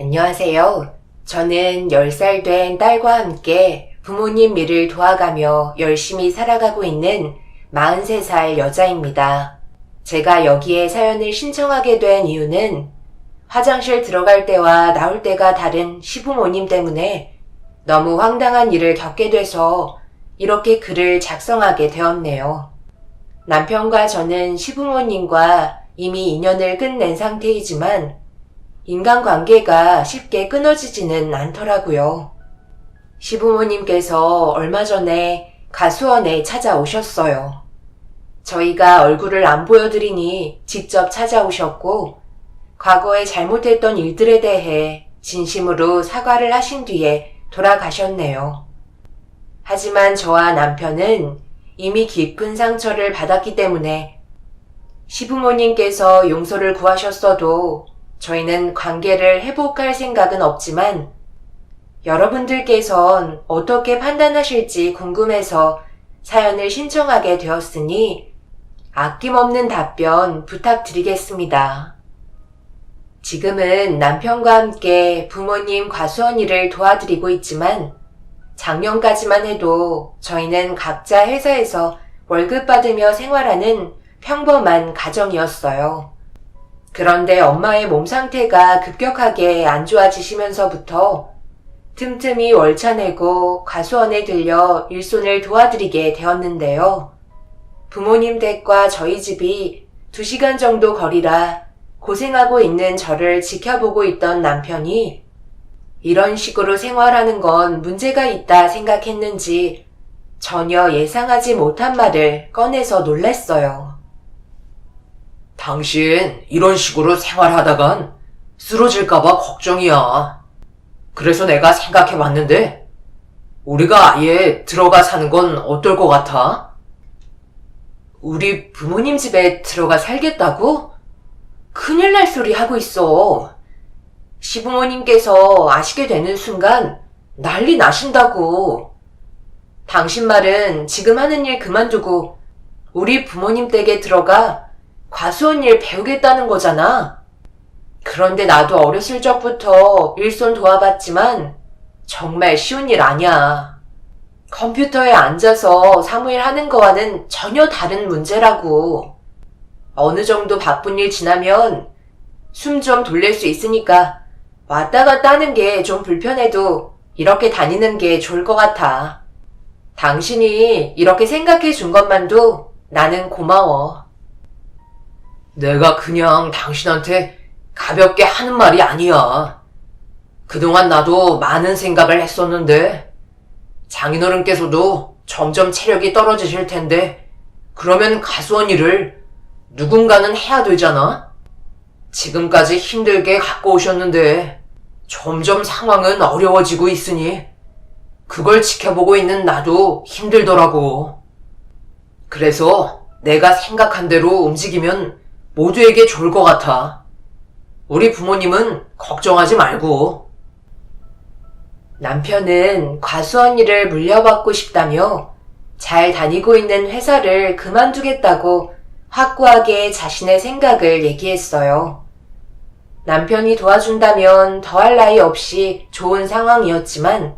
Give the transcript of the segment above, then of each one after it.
안녕하세요. 저는 10살 된 딸과 함께 부모님 일을 도와가며 열심히 살아가고 있는 43살 여자입니다. 제가 여기에 사연을 신청하게 된 이유는 화장실 들어갈 때와 나올 때가 다른 시부모님 때문에 너무 황당한 일을 겪게 돼서 이렇게 글을 작성하게 되었네요. 남편과 저는 시부모님과 이미 인연을 끝낸 상태이지만 인간관계가 쉽게 끊어지지는 않더라고요. 시부모님께서 얼마 전에 가수원에 찾아오셨어요. 저희가 얼굴을 안 보여드리니 직접 찾아오셨고 과거에 잘못했던 일들에 대해 진심으로 사과를 하신 뒤에 돌아가셨네요. 하지만 저와 남편은 이미 깊은 상처를 받았기 때문에 시부모님께서 용서를 구하셨어도 저희는 관계를 회복할 생각은 없지만 여러분들께선 어떻게 판단하실지 궁금해서 사연을 신청하게 되었으니 아낌없는 답변 부탁드리겠습니다. 지금은 남편과 함께 부모님 과수원 일을 도와드리고 있지만 작년까지만 해도 저희는 각자 회사에서 월급 받으며 생활하는 평범한 가정이었어요. 그런데 엄마의 몸 상태가 급격하게 안 좋아지시면서부터 틈틈이 월차 내고 과수원에 들려 일손을 도와드리게 되었는데요. 부모님 댁과 저희 집이 2시간 정도 거리라 고생하고 있는 저를 지켜보고 있던 남편이 이런 식으로 생활하는 건 문제가 있다 생각했는지 전혀 예상하지 못한 말을 꺼내서 놀랐어요. 당신 이런 식으로 생활하다간 쓰러질까봐 걱정이야. 그래서 내가 생각해봤는데 우리가 아예 들어가 사는 건 어떨 것 같아? 우리 부모님 집에 들어가 살겠다고? 큰일 날 소리 하고 있어. 시부모님께서 아시게 되는 순간 난리 나신다고. 당신 말은 지금 하는 일 그만두고 우리 부모님 댁에 들어가 과수원 일 배우겠다는 거잖아. 그런데 나도 어렸을 적부터 일손 도와봤지만 정말 쉬운 일 아니야. 컴퓨터에 앉아서 사무일 하는 거와는 전혀 다른 문제라고. 어느 정도 바쁜 일 지나면 숨 좀 돌릴 수 있으니까 왔다 갔다 하는 게 좀 불편해도 이렇게 다니는 게 좋을 것 같아. 당신이 이렇게 생각해 준 것만도 나는 고마워. 내가 그냥 당신한테 가볍게 하는 말이 아니야. 그동안 나도 많은 생각을 했었는데 장인어른께서도 점점 체력이 떨어지실 텐데 그러면 가수원 일을 누군가는 해야 되잖아? 지금까지 힘들게 갖고 오셨는데 점점 상황은 어려워지고 있으니 그걸 지켜보고 있는 나도 힘들더라고. 그래서 내가 생각한 대로 움직이면 모두에게 좋을 것 같아. 우리 부모님은 걱정하지 말고. 남편은 과수원 일을 물려받고 싶다며 잘 다니고 있는 회사를 그만두겠다고 확고하게 자신의 생각을 얘기했어요. 남편이 도와준다면 더할 나위 없이 좋은 상황이었지만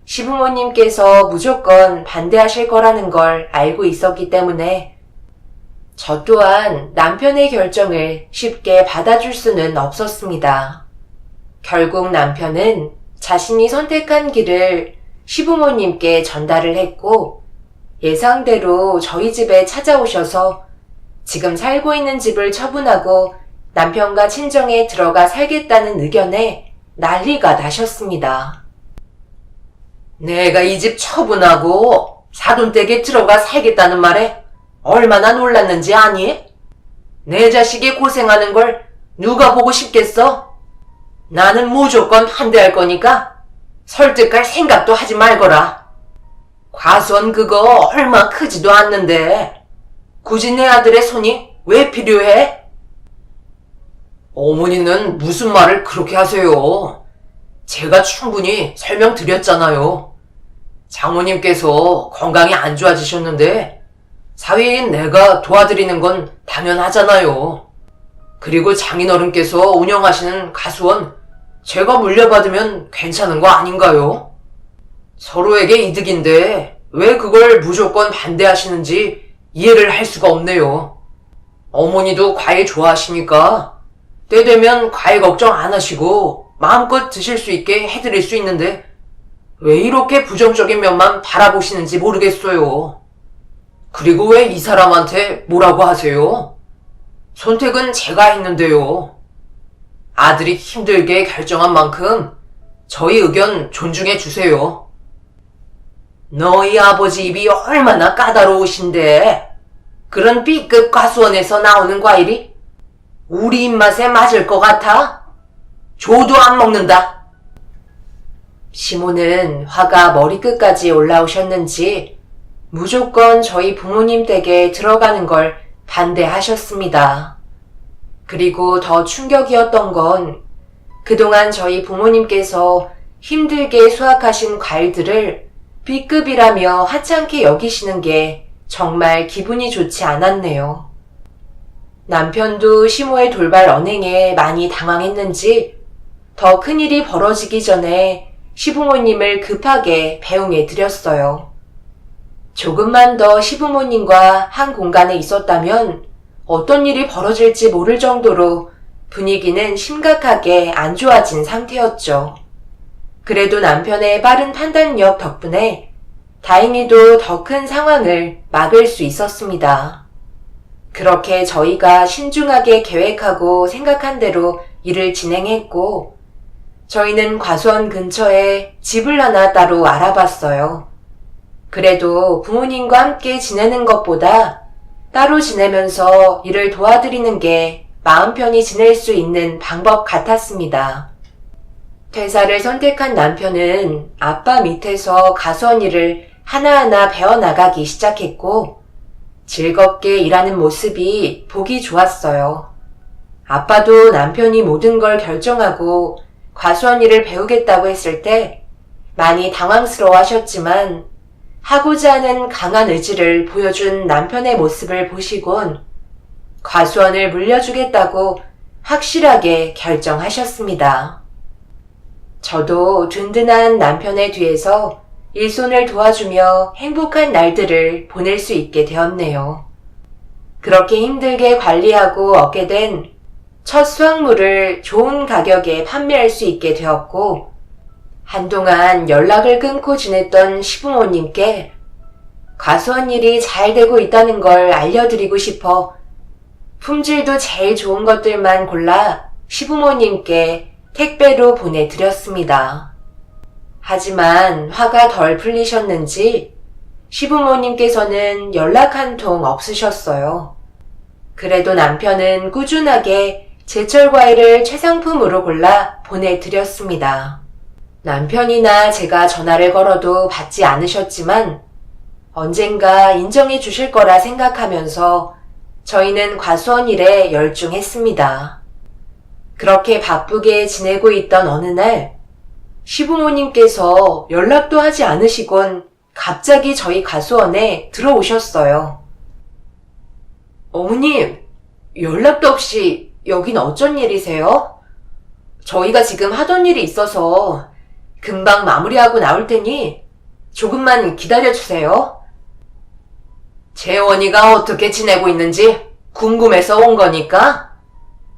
시부모님께서 무조건 반대하실 거라는 걸 알고 있었기 때문에 저 또한 남편의 결정을 쉽게 받아줄 수는 없었습니다. 결국 남편은 자신이 선택한 길을 시부모님께 전달을 했고 예상대로 저희 집에 찾아오셔서 지금 살고 있는 집을 처분하고 남편과 친정에 들어가 살겠다는 의견에 난리가 나셨습니다. 내가 이 집 처분하고 사돈댁에 들어가 살겠다는 말에 얼마나 놀랐는지 아니? 내 자식이 고생하는 걸 누가 보고 싶겠어? 나는 무조건 반대할 거니까 설득할 생각도 하지 말거라. 과수원 그거 얼마 크지도 않는데 굳이 내 아들의 손이 왜 필요해? 어머니는 무슨 말을 그렇게 하세요? 제가 충분히 설명드렸잖아요. 장모님께서 건강이 안 좋아지셨는데 사위인 내가 도와드리는 건 당연하잖아요. 그리고 장인어른께서 운영하시는 가수원 제가 물려받으면 괜찮은 거 아닌가요? 서로에게 이득인데 왜 그걸 무조건 반대하시는지 이해를 할 수가 없네요. 어머니도 과일 좋아하시니까 때 되면 과일 걱정 안 하시고 마음껏 드실 수 있게 해드릴 수 있는데 왜 이렇게 부정적인 면만 바라보시는지 모르겠어요. 그리고 왜 이 사람한테 뭐라고 하세요? 선택은 제가 했는데요. 아들이 힘들게 결정한 만큼 저희 의견 존중해 주세요. 너희 아버지 입이 얼마나 까다로우신데 그런 B급 과수원에서 나오는 과일이 우리 입맛에 맞을 것 같아? 줘도 안 먹는다. 시모는 화가 머리끝까지 올라오셨는지 무조건 저희 부모님 댁에 들어가는 걸 반대하셨습니다. 그리고 더 충격이었던 건 그동안 저희 부모님께서 힘들게 수확하신 과일들을 B급이라며 하찮게 여기시는 게 정말 기분이 좋지 않았네요. 남편도 시모의 돌발 언행에 많이 당황했는지 더 큰일이 벌어지기 전에 시부모님을 급하게 배웅해 드렸어요. 조금만 더 시부모님과 한 공간에 있었다면 어떤 일이 벌어질지 모를 정도로 분위기는 심각하게 안 좋아진 상태였죠. 그래도 남편의 빠른 판단력 덕분에 다행히도 더 큰 상황을 막을 수 있었습니다. 그렇게 저희가 신중하게 계획하고 생각한 대로 일을 진행했고, 저희는 과수원 근처에 집을 하나 따로 알아봤어요. 그래도 부모님과 함께 지내는 것보다 따로 지내면서 일을 도와드리는 게 마음 편히 지낼 수 있는 방법 같았습니다. 퇴사를 선택한 남편은 아빠 밑에서 과수원 일을 하나하나 배워나가기 시작했고 즐겁게 일하는 모습이 보기 좋았어요. 아빠도 남편이 모든 걸 결정하고 과수원 일을 배우겠다고 했을 때 많이 당황스러워 하셨지만 하고자 하는 강한 의지를 보여준 남편의 모습을 보시곤 과수원을 물려주겠다고 확실하게 결정하셨습니다. 저도 든든한 남편의 뒤에서 일손을 도와주며 행복한 날들을 보낼 수 있게 되었네요. 그렇게 힘들게 관리하고 얻게 된 첫 수확물을 좋은 가격에 판매할 수 있게 되었고, 한동안 연락을 끊고 지냈던 시부모님께 과수원 일이 잘 되고 있다는 걸 알려드리고 싶어 품질도 제일 좋은 것들만 골라 시부모님께 택배로 보내드렸습니다. 하지만 화가 덜 풀리셨는지 시부모님께서는 연락 한 통 없으셨어요. 그래도 남편은 꾸준하게 제철 과일을 최상품으로 골라 보내드렸습니다. 남편이나 제가 전화를 걸어도 받지 않으셨지만 언젠가 인정해 주실 거라 생각하면서 저희는 과수원 일에 열중했습니다. 그렇게 바쁘게 지내고 있던 어느 날 시부모님께서 연락도 하지 않으시곤 갑자기 저희 과수원에 들어오셨어요. 어머님, 연락도 없이 여긴 어쩐 일이세요? 저희가 지금 하던 일이 있어서 금방 마무리하고 나올 테니 조금만 기다려주세요. 재원이가 어떻게 지내고 있는지 궁금해서 온 거니까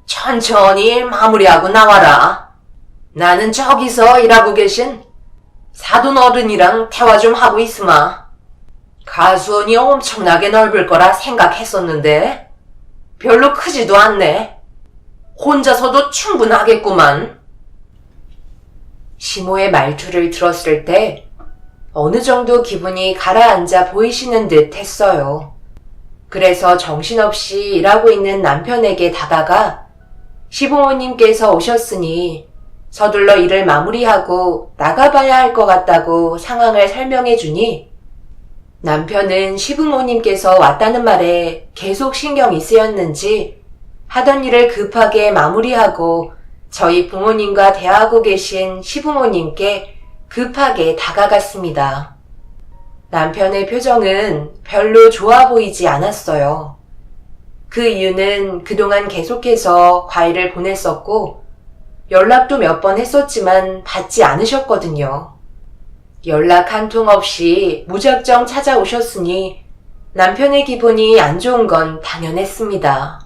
천천히 일 마무리하고 나와라. 나는 저기서 일하고 계신 사돈 어른이랑 대화 좀 하고 있으마. 가수원이 엄청나게 넓을 거라 생각했었는데 별로 크지도 않네. 혼자서도 충분하겠구만. 시모의 말투를 들었을 때 어느 정도 기분이 가라앉아 보이시는 듯 했어요. 그래서 정신없이 일하고 있는 남편에게 다가가 시부모님께서 오셨으니 서둘러 일을 마무리하고 나가봐야 할 것 같다고 상황을 설명해 주니 남편은 시부모님께서 왔다는 말에 계속 신경이 쓰였는지 하던 일을 급하게 마무리하고 저희 부모님과 대화하고 계신 시부모님께 급하게 다가갔습니다. 남편의 표정은 별로 좋아 보이지 않았어요. 그 이유는 그동안 계속해서 과일을 보냈었고 연락도 몇 번 했었지만 받지 않으셨거든요. 연락 한 통 없이 무작정 찾아오셨으니 남편의 기분이 안 좋은 건 당연했습니다.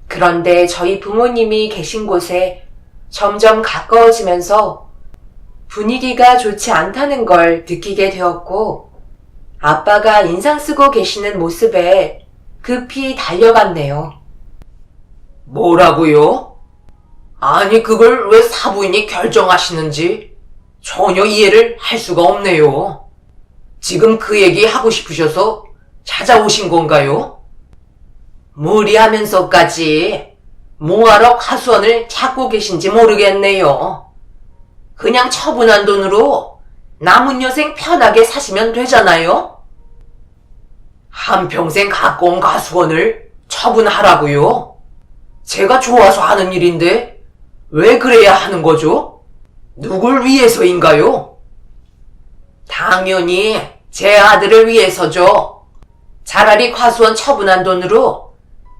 그런데 저희 부모님이 계신 곳에 점점 가까워지면서 분위기가 좋지 않다는 걸 느끼게 되었고, 아빠가 인상 쓰고 계시는 모습에 급히 달려갔네요. 뭐라고요? 아니, 그걸 왜 사부인이 결정하시는지 전혀 이해를 할 수가 없네요. 지금 그 얘기 하고 싶으셔서 찾아오신 건가요? 무리하면서까지 뭐하러 과수원을 찾고 계신지 모르겠네요. 그냥 처분한 돈으로 남은 여생 편하게 사시면 되잖아요? 한평생 갖고 온 과수원을 처분하라고요? 제가 좋아서 하는 일인데 왜 그래야 하는 거죠? 누굴 위해서인가요? 당연히 제 아들을 위해서죠. 차라리 과수원 처분한 돈으로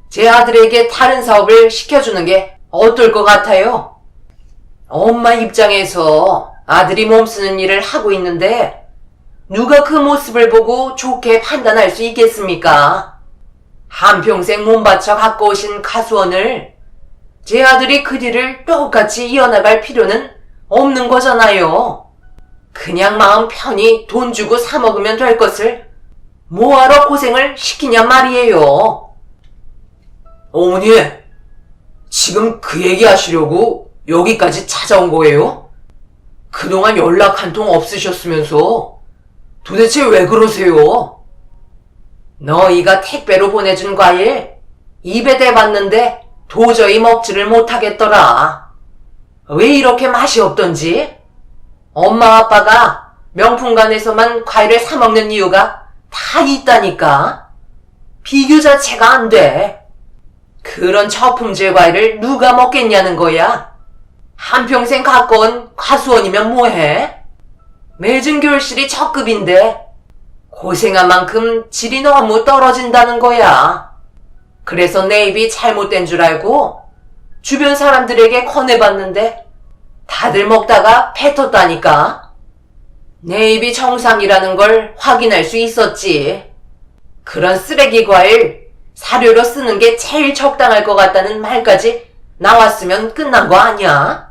제 아들에게 다른 사업을 시켜주는 게 어떨 것 같아요? 엄마 입장에서 아들이 몸쓰는 일을 하고 있는데 누가 그 모습을 보고 좋게 판단할 수 있겠습니까? 한평생 몸 바쳐 갖고 오신 과수원을 제 아들이 그 뒤를 똑같이 이어나갈 필요는 없는 거잖아요. 그냥 마음 편히 돈 주고 사 먹으면 될 것을 뭐하러 고생을 시키냐 말이에요. 어머니, 지금 그 얘기 하시려고 여기까지 찾아온 거예요? 그동안 연락 한 통 없으셨으면서 도대체 왜 그러세요? 너희가 택배로 보내준 과일 입에 대봤는데 도저히 먹지를 못하겠더라. 왜 이렇게 맛이 없던지? 엄마 아빠가 명품관에서만 과일을 사 먹는 이유가 다 있다니까. 비교 자체가 안 돼. 그런 저품질 과일을 누가 먹겠냐는 거야. 한평생 갖고 온 과수원이면 뭐해? 맺은 교실이 적급인데 고생한 만큼 질이 너무 떨어진다는 거야. 그래서 내 입이 잘못된 줄 알고 주변 사람들에게 권해봤는데 다들 먹다가 뱉었다니까. 내 입이 정상이라는 걸 확인할 수 있었지. 그런 쓰레기 과일 사료로 쓰는 게 제일 적당할 것 같다는 말까지 나왔으면 끝난 거 아니야?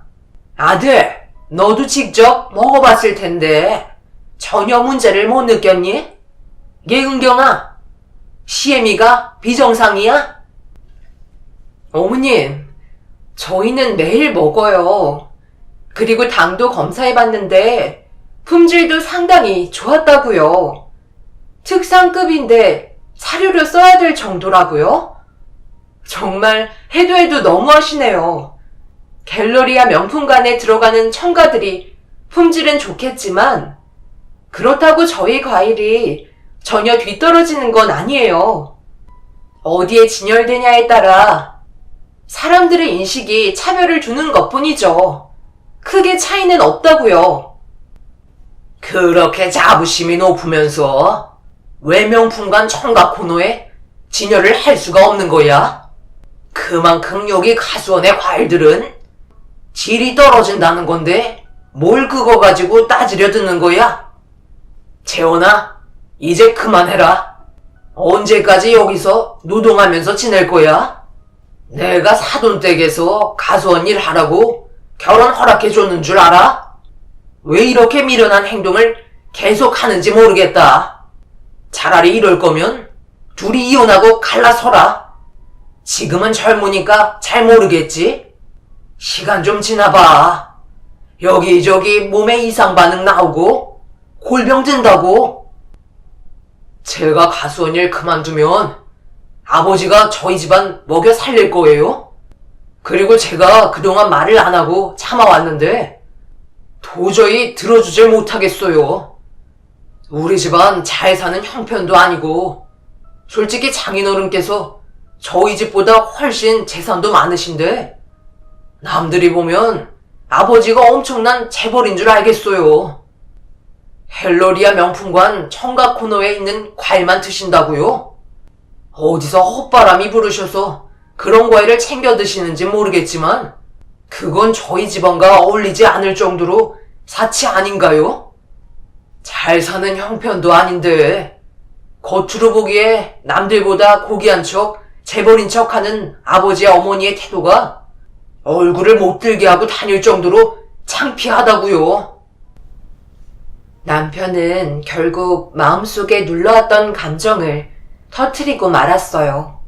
아들, 너도 직접 먹어봤을 텐데 전혀 문제를 못 느꼈니? 얘 은경아, 시애미가 비정상이야? 어머님, 저희는 매일 먹어요. 그리고 당도 검사해봤는데 품질도 상당히 좋았다고요. 특상급인데 사료를 써야 될 정도라고요? 정말 해도 너무하시네요. 갤러리아 명품관에 들어가는 첨가들이 품질은 좋겠지만 그렇다고 저희 과일이 전혀 뒤떨어지는 건 아니에요. 어디에 진열되냐에 따라 사람들의 인식이 차별을 두는 것뿐이죠. 크게 차이는 없다고요. 그렇게 자부심이 높으면서 왜 명품관 청각 코너에 진열을 할 수가 없는 거야? 그만큼 여기 과수원의 과일들은 질이 떨어진다는 건데 뭘 그거 가지고 따지려 듣는 거야? 재원아, 이제 그만해라. 언제까지 여기서 노동하면서 지낼 거야? 내가 사돈댁에서 과수원 일 하라고 결혼 허락해줬는 줄 알아? 왜 이렇게 미련한 행동을 계속 하는지 모르겠다. 차라리 이럴 거면 둘이 이혼하고 갈라서라. 지금은 젊으니까 잘 모르겠지? 시간 좀 지나봐. 여기저기 몸에 이상 반응 나오고 골병 든다고. 제가 과수원 일 그만두면 아버지가 저희 집안 먹여 살릴 거예요? 그리고 제가 그동안 말을 안 하고 참아왔는데 도저히 들어주질 못하겠어요. 우리 집안 잘 사는 형편도 아니고 솔직히 장인어른께서 저희 집보다 훨씬 재산도 많으신데 남들이 보면 아버지가 엄청난 재벌인 줄 알겠어요. 헬러리아 명품관 청각 코너에 있는 과일만 드신다고요? 어디서 헛바람이 부르셔서 그런 과일을 챙겨 드시는지 모르겠지만 그건 저희 집안과 어울리지 않을 정도로 사치 아닌가요? 잘 사는 형편도 아닌데 겉으로 보기에 남들보다 고귀한 척, 재벌인 척하는 아버지 어머니의 태도가 얼굴을 못 들게 하고 다닐 정도로 창피하다고요. 남편은 결국 마음속에 눌러왔던 감정을 터뜨리고 말았어요.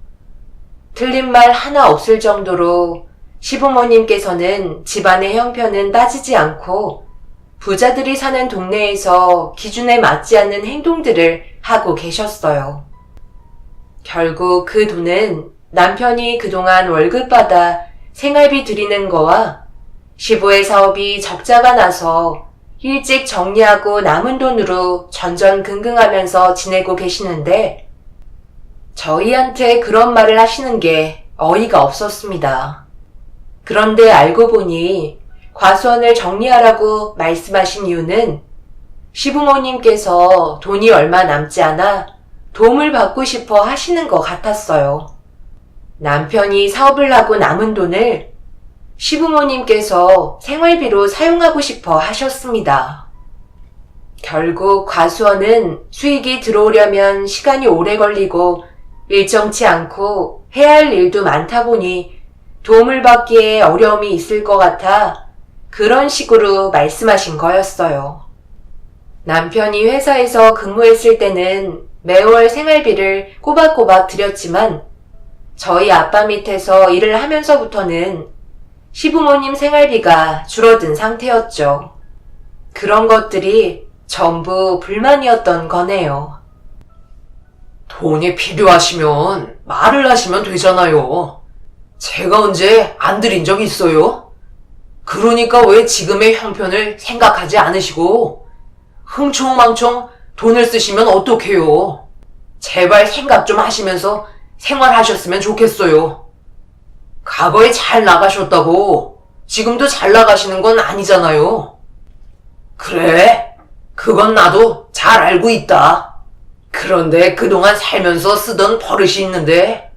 틀린 말 하나 없을 정도로 시부모님께서는 집안의 형편은 따지지 않고 부자들이 사는 동네에서 기준에 맞지 않는 행동들을 하고 계셨어요. 결국 그 돈은 남편이 그동안 월급 받아 생활비 드리는 거와 시부의 사업이 적자가 나서 일찍 정리하고 남은 돈으로 전전긍긍하면서 지내고 계시는데 저희한테 그런 말을 하시는 게 어이가 없었습니다. 그런데 알고 보니 과수원을 정리하라고 말씀하신 이유는 시부모님께서 돈이 얼마 남지 않아 도움을 받고 싶어 하시는 것 같았어요. 남편이 사업을 하고 남은 돈을 시부모님께서 생활비로 사용하고 싶어 하셨습니다. 결국 과수원은 수익이 들어오려면 시간이 오래 걸리고 일정치 않고 해야 할 일도 많다 보니 도움을 받기에 어려움이 있을 것 같아 그런 식으로 말씀하신 거였어요. 남편이 회사에서 근무했을 때는 매월 생활비를 꼬박꼬박 드렸지만 저희 아빠 밑에서 일을 하면서부터는 시부모님 생활비가 줄어든 상태였죠. 그런 것들이 전부 불만이었던 거네요. 돈이 필요하시면 말을 하시면 되잖아요. 제가 언제 안 드린 적 있어요? 그러니까 왜 지금의 형편을 생각하지 않으시고 흥청망청 돈을 쓰시면 어떡해요? 제발 생각 좀 하시면서 생활하셨으면 좋겠어요. 과거에 잘 나가셨다고 지금도 잘 나가시는 건 아니잖아요. 그래, 그건 나도 잘 알고 있다. 그런데 그동안 살면서 쓰던 버릇이 있는데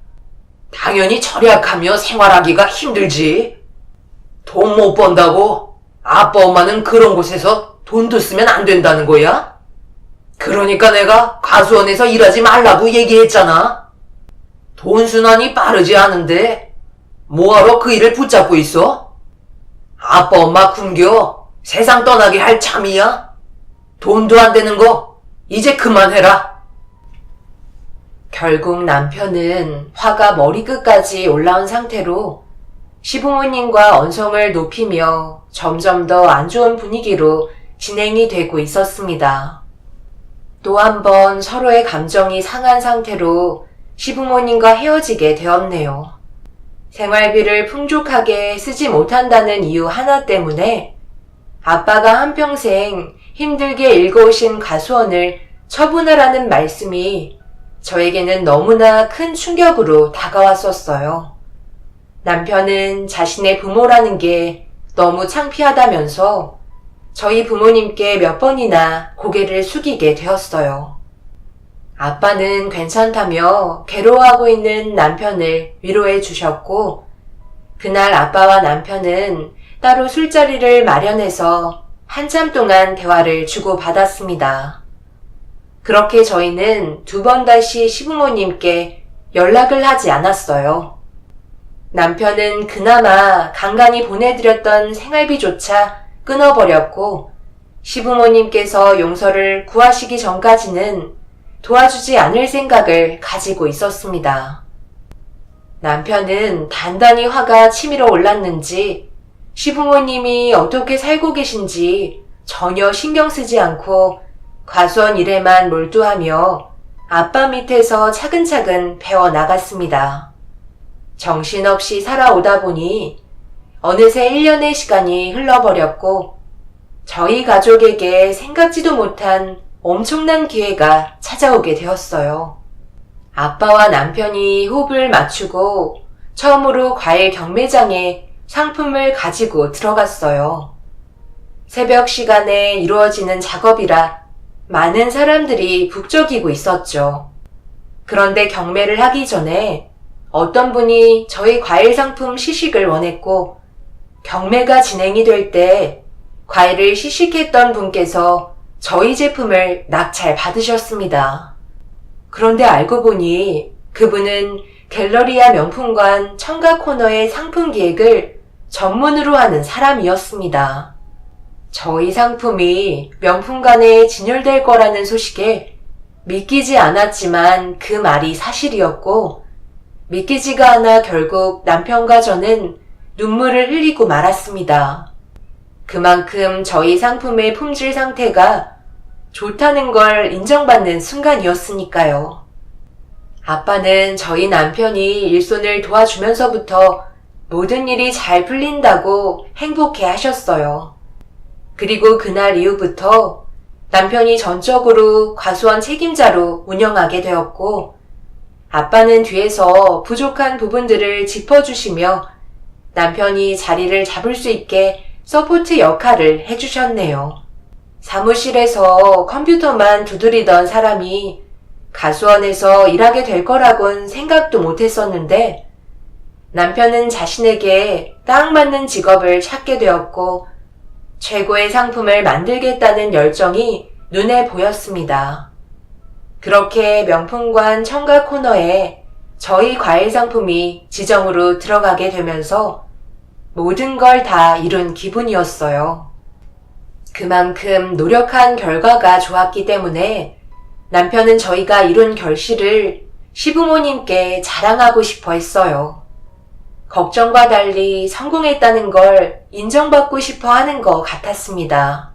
당연히 절약하며 생활하기가 힘들지. 돈 못 번다고 아빠 엄마는 그런 곳에서 돈도 쓰면 안 된다는 거야? 그러니까 내가 과수원에서 일하지 말라고 얘기했잖아. 돈 순환이 빠르지 않은데 뭐하러 그 일을 붙잡고 있어? 아빠 엄마 굶겨 세상 떠나게 할 참이야? 돈도 안 되는 거 이제 그만해라. 결국 남편은 화가 머리끝까지 올라온 상태로 시부모님과 언성을 높이며 점점 더 안 좋은 분위기로 진행이 되고 있었습니다. 또 한 번 서로의 감정이 상한 상태로 시부모님과 헤어지게 되었네요. 생활비를 풍족하게 쓰지 못한다는 이유 하나 때문에 아빠가 한평생 힘들게 읽어오신 과수원을 처분하라는 말씀이 저에게는 너무나 큰 충격으로 다가왔었어요. 남편은 자신의 부모라는 게 너무 창피하다면서 저희 부모님께 몇 번이나 고개를 숙이게 되었어요. 아빠는 괜찮다며 괴로워하고 있는 남편을 위로해 주셨고, 그날 아빠와 남편은 따로 술자리를 마련해서 한참 동안 대화를 주고받았습니다. 그렇게 저희는 2번 다시 시부모님께 연락을 하지 않았어요. 남편은 그나마 간간히 보내드렸던 생활비조차 끊어버렸고 시부모님께서 용서를 구하시기 전까지는 도와주지 않을 생각을 가지고 있었습니다. 남편은 단단히 화가 치밀어 올랐는지 시부모님이 어떻게 살고 계신지 전혀 신경 쓰지 않고 과수원 일에만 몰두하며 아빠 밑에서 차근차근 배워나갔습니다. 정신없이 살아오다 보니 어느새 1년의 시간이 흘러버렸고 저희 가족에게 생각지도 못한 엄청난 기회가 찾아오게 되었어요. 아빠와 남편이 호흡을 맞추고 처음으로 과일 경매장에 상품을 가지고 들어갔어요. 새벽 시간에 이루어지는 작업이라 많은 사람들이 북적이고 있었죠. 그런데 경매를 하기 전에 어떤 분이 저희 과일 상품 시식을 원했고 경매가 진행이 될 때 과일을 시식했던 분께서 저희 제품을 낙찰 받으셨습니다. 그런데 알고 보니 그분은 갤러리아 명품관 청각 코너의 상품 기획을 전문으로 하는 사람이었습니다. 저희 상품이 명품관에 진열될 거라는 소식에 믿기지 않았지만 그 말이 사실이었고, 믿기지가 않아 결국 남편과 저는 눈물을 흘리고 말았습니다. 그만큼 저희 상품의 품질 상태가 좋다는 걸 인정받는 순간이었으니까요. 아빠는 저희 남편이 일손을 도와주면서부터 모든 일이 잘 풀린다고 행복해 하셨어요. 그리고 그날 이후부터 남편이 전적으로 과수원 책임자로 운영하게 되었고, 아빠는 뒤에서 부족한 부분들을 짚어주시며 남편이 자리를 잡을 수 있게 서포트 역할을 해주셨네요. 사무실에서 컴퓨터만 두드리던 사람이 가수원에서 일하게 될 거라곤 생각도 못했었는데, 남편은 자신에게 딱 맞는 직업을 찾게 되었고 최고의 상품을 만들겠다는 열정이 눈에 보였습니다. 그렇게 명품관 청각 코너에 저희 과일 상품이 지정으로 들어가게 되면서 모든 걸 다 이룬 기분이었어요. 그만큼 노력한 결과가 좋았기 때문에 남편은 저희가 이룬 결실을 시부모님께 자랑하고 싶어 했어요. 걱정과 달리 성공했다는 걸 인정받고 싶어 하는 것 같았습니다.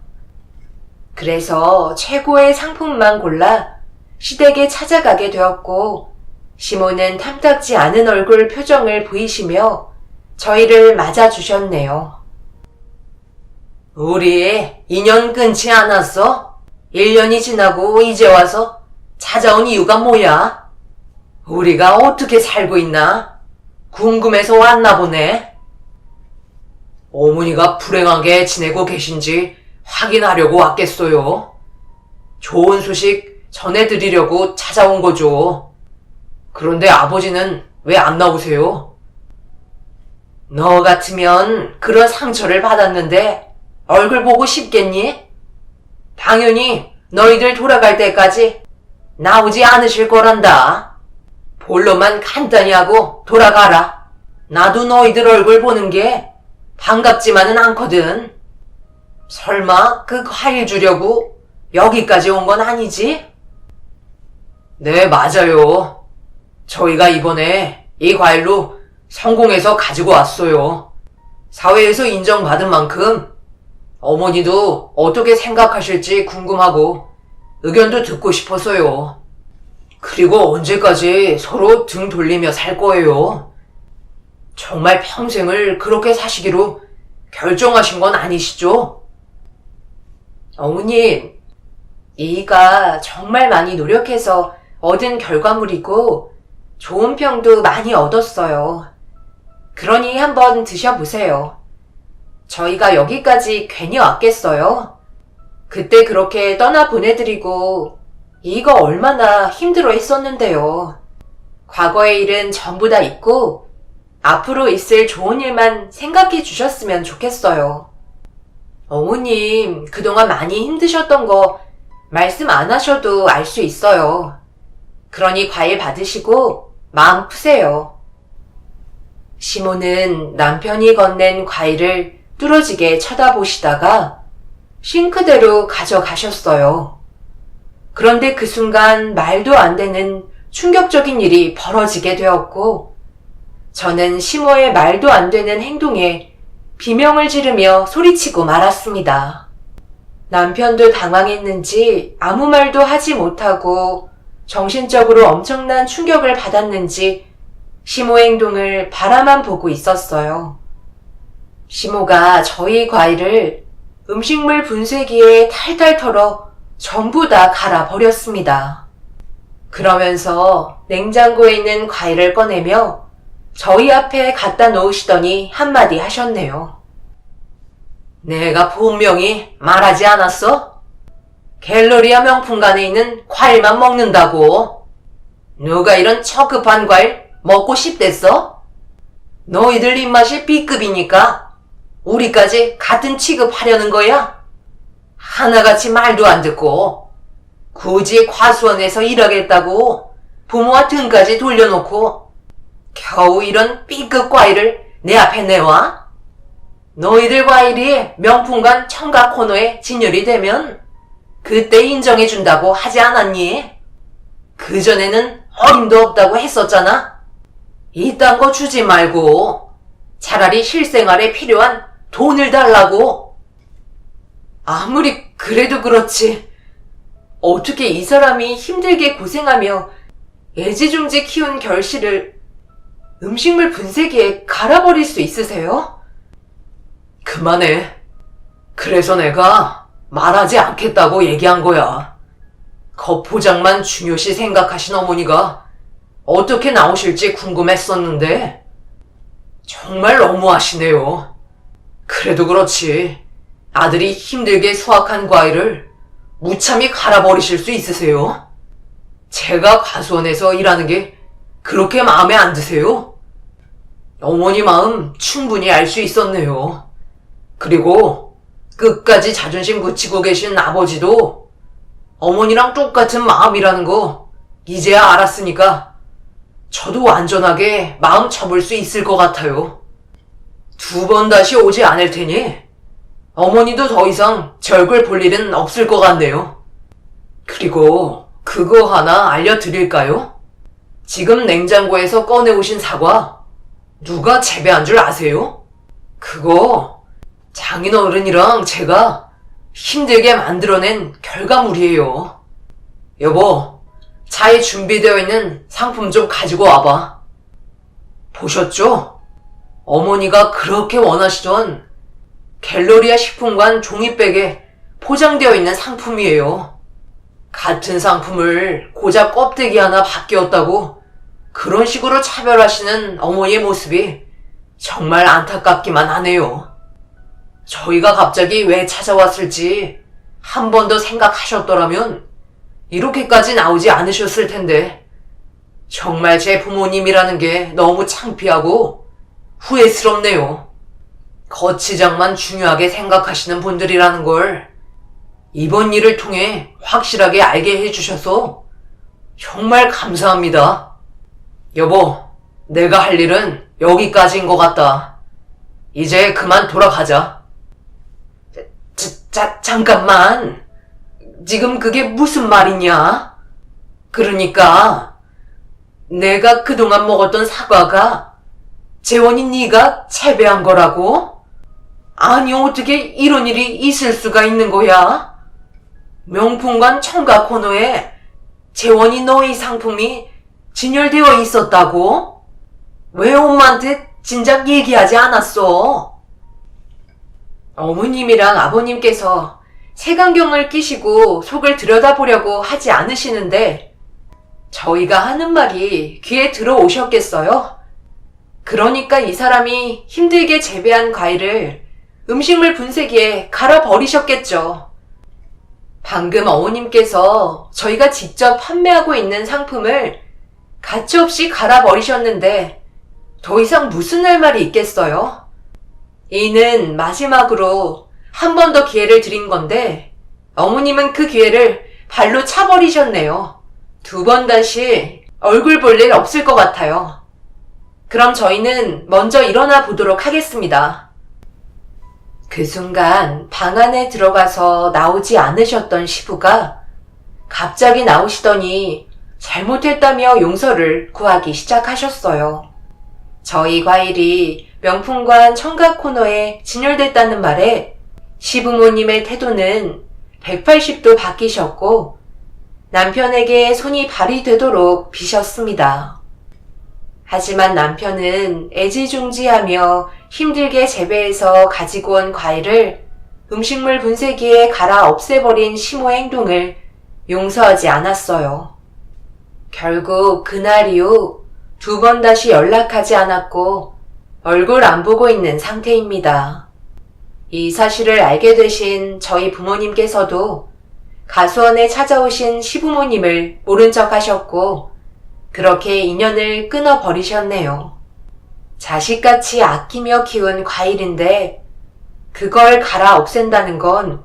그래서 최고의 상품만 골라 시댁에 찾아가게 되었고, 시모는 탐탁지 않은 얼굴 표정을 보이시며 저희를 맞아주셨네요. 우리 인연 끊지 않았어? 1년이 지나고 이제 와서 찾아온 이유가 뭐야? 우리가 어떻게 살고 있나? 궁금해서 왔나 보네. 어머니가 불행하게 지내고 계신지 확인하려고 왔겠어요. 좋은 소식 전해드리려고 찾아온 거죠. 그런데 아버지는 왜 안 나오세요? 너 같으면 그런 상처를 받았는데 얼굴 보고 싶겠니? 당연히 너희들 돌아갈 때까지 나오지 않으실 거란다. 볼로만 간단히 하고 돌아가라. 나도 너희들 얼굴 보는 게 반갑지만은 않거든. 설마 그 과일 주려고 여기까지 온 건 아니지? 네, 맞아요. 저희가 이번에 이 과일로 성공해서 가지고 왔어요. 사회에서 인정받은 만큼 어머니도 어떻게 생각하실지 궁금하고 의견도 듣고 싶어서요. 그리고 언제까지 서로 등 돌리며 살 거예요? 정말 평생을 그렇게 사시기로 결정하신 건 아니시죠? 어머님, 이가 정말 많이 노력해서 얻은 결과물이고 좋은 평도 많이 얻었어요. 그러니 한번 드셔보세요. 저희가 여기까지 괜히 왔겠어요? 그때 그렇게 떠나 보내드리고 이가 얼마나 힘들어 했었는데요. 과거의 일은 전부 다 잊고 앞으로 있을 좋은 일만 생각해 주셨으면 좋겠어요. 어머님, 그동안 많이 힘드셨던 거 말씀 안 하셔도 알 수 있어요. 그러니 과일 받으시고 마음 푸세요. 시모는 남편이 건넨 과일을 뚫어지게 쳐다보시다가 싱크대로 가져가셨어요. 그런데 그 순간 말도 안 되는 충격적인 일이 벌어지게 되었고, 저는 시모의 말도 안 되는 행동에 비명을 지르며 소리치고 말았습니다. 남편도 당황했는지 아무 말도 하지 못하고 정신적으로 엄청난 충격을 받았는지 시모 행동을 바라만 보고 있었어요. 시모가 저희 과일을 음식물 분쇄기에 탈탈 털어 전부 다 갈아버렸습니다. 그러면서 냉장고에 있는 과일을 꺼내며 저희 앞에 갖다 놓으시더니 한마디 하셨네요. 내가 분명히 말하지 않았어? 갤러리아 명품관에 있는 과일만 먹는다고. 누가 이런 처급한 과일 먹고 싶댔어? 너희들 입맛이 B급이니까 우리까지 같은 취급하려는 거야? 하나같이 말도 안 듣고 굳이 과수원에서 일하겠다고 부모와 등까지 돌려놓고 겨우 이런 B급 과일을 내 앞에 내와? 너희들 과일이 명품관 청각 코너에 진열이 되면 그때 인정해준다고 하지 않았니? 그전에는 어림도 없다고 했었잖아. 이딴 거 주지 말고 차라리 실생활에 필요한 돈을 달라고. 아무리 그래도 그렇지. 어떻게 이 사람이 힘들게 고생하며 애지중지 키운 결실을 음식물 분쇄기에 갈아버릴 수 있으세요? 그만해. 그래서 내가 말하지 않겠다고 얘기한 거야. 겉포장만 중요시 생각하신 어머니가 어떻게 나오실지 궁금했었는데 정말 너무하시네요. 그래도 그렇지 아들이 힘들게 수확한 과일을 무참히 갈아버리실 수 있으세요? 제가 과수원에서 일하는 게 그렇게 마음에 안 드세요? 어머니 마음 충분히 알 수 있었네요. 그리고 끝까지 자존심 굳히고 계신 아버지도 어머니랑 똑같은 마음이라는 거 이제야 알았으니까 저도 완전하게 마음 접을 수 있을 것 같아요. 2번 다시 오지 않을 테니 어머니도 더 이상 제 얼굴 볼 일은 없을 것 같네요. 그리고 그거 하나 알려드릴까요? 지금 냉장고에서 꺼내오신 사과 누가 재배한 줄 아세요? 그거 장인어른이랑 제가 힘들게 만들어낸 결과물이에요. 여보, 차에 준비되어 있는 상품 좀 가지고 와봐. 보셨죠? 어머니가 그렇게 원하시던 갤러리아 식품관 종이백에 포장되어 있는 상품이에요. 같은 상품을 고작 껍데기 하나 바뀌었다고 그런 식으로 차별하시는 어머니의 모습이 정말 안타깝기만 하네요. 저희가 갑자기 왜 찾아왔을지 한 번 더 생각하셨더라면 이렇게까지 나오지 않으셨을 텐데 정말 제 부모님이라는 게 너무 창피하고 후회스럽네요. 거치장만 중요하게 생각하시는 분들이라는 걸 이번 일을 통해 확실하게 알게 해주셔서 정말 감사합니다. 여보, 내가 할 일은 여기까지인 것 같다. 이제 그만 돌아가자. 잠깐만. 지금 그게 무슨 말이냐? 그러니까 내가 그동안 먹었던 사과가 재원이 네가 재배한 거라고? 아니 어떻게 이런 일이 있을 수가 있는 거야? 명품관 청각 코너에 재원이 너의 상품이 진열되어 있었다고? 왜 엄마한테 진작 얘기하지 않았어? 어머님이랑 아버님께서 색안경을 끼시고 속을 들여다보려고 하지 않으시는데 저희가 하는 말이 귀에 들어오셨겠어요? 그러니까 이 사람이 힘들게 재배한 과일을 음식물 분쇄기에 갈아버리셨겠죠. 방금 어머님께서 저희가 직접 판매하고 있는 상품을 가차없이 갈아버리셨는데 더 이상 무슨 할 말이 있겠어요? 이는 마지막으로 한 번 더 기회를 드린 건데 어머님은 그 기회를 발로 차버리셨네요. 2번 다시 얼굴 볼 일 없을 것 같아요. 그럼 저희는 먼저 일어나 보도록 하겠습니다. 그 순간 방 안에 들어가서 나오지 않으셨던 시부가 갑자기 나오시더니 잘못했다며 용서를 구하기 시작하셨어요. 저희 과일이 명품관 청각 코너에 진열됐다는 말에 시부모님의 태도는 180도 바뀌셨고 남편에게 손이 발이 되도록 비셨습니다. 하지만 남편은 애지중지하며 힘들게 재배해서 가지고 온 과일을 음식물 분쇄기에 갈아 없애버린 시모의 행동을 용서하지 않았어요. 결국 그날 이후 2번 다시 연락하지 않았고 얼굴 안 보고 있는 상태입니다. 이 사실을 알게 되신 저희 부모님께서도 가수원에 찾아오신 시부모님을 모른 척 하셨고 그렇게 인연을 끊어버리셨네요. 자식같이 아끼며 키운 과일인데 그걸 갈아 없앤다는 건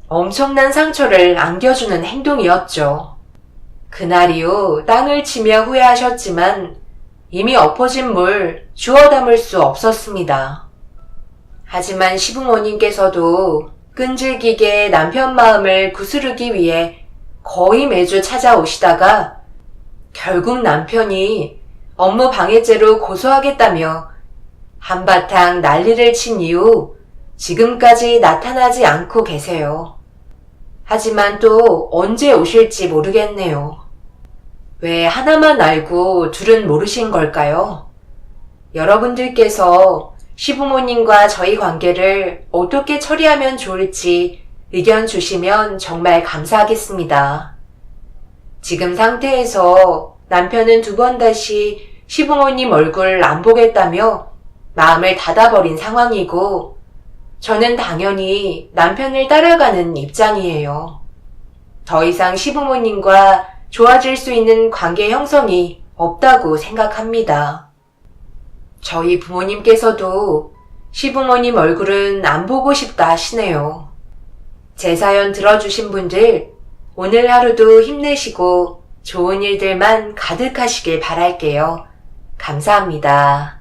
엄청난 상처를 안겨주는 행동이었죠. 그날 이후 땅을 치며 후회하셨지만 이미 엎어진 물 주워 담을 수 없었습니다. 하지만 시부모님께서도 끈질기게 남편 마음을 구스르기 위해 거의 매주 찾아오시다가 결국 남편이 업무 방해죄로 고소하겠다며 한바탕 난리를 친 이후 지금까지 나타나지 않고 계세요. 하지만 또 언제 오실지 모르겠네요. 왜 하나만 알고 둘은 모르신 걸까요? 여러분들께서 시부모님과 저희 관계를 어떻게 처리하면 좋을지 의견 주시면 정말 감사하겠습니다. 지금 상태에서 남편은 2번 다시 시부모님 얼굴 안 보겠다며 마음을 닫아버린 상황이고 저는 당연히 남편을 따라가는 입장이에요. 더 이상 시부모님과 좋아질 수 있는 관계 형성이 없다고 생각합니다. 저희 부모님께서도 시부모님 얼굴은 안 보고 싶다 하시네요. 제 사연 들어주신 분들 오늘 하루도 힘내시고 좋은 일들만 가득하시길 바랄게요. 감사합니다.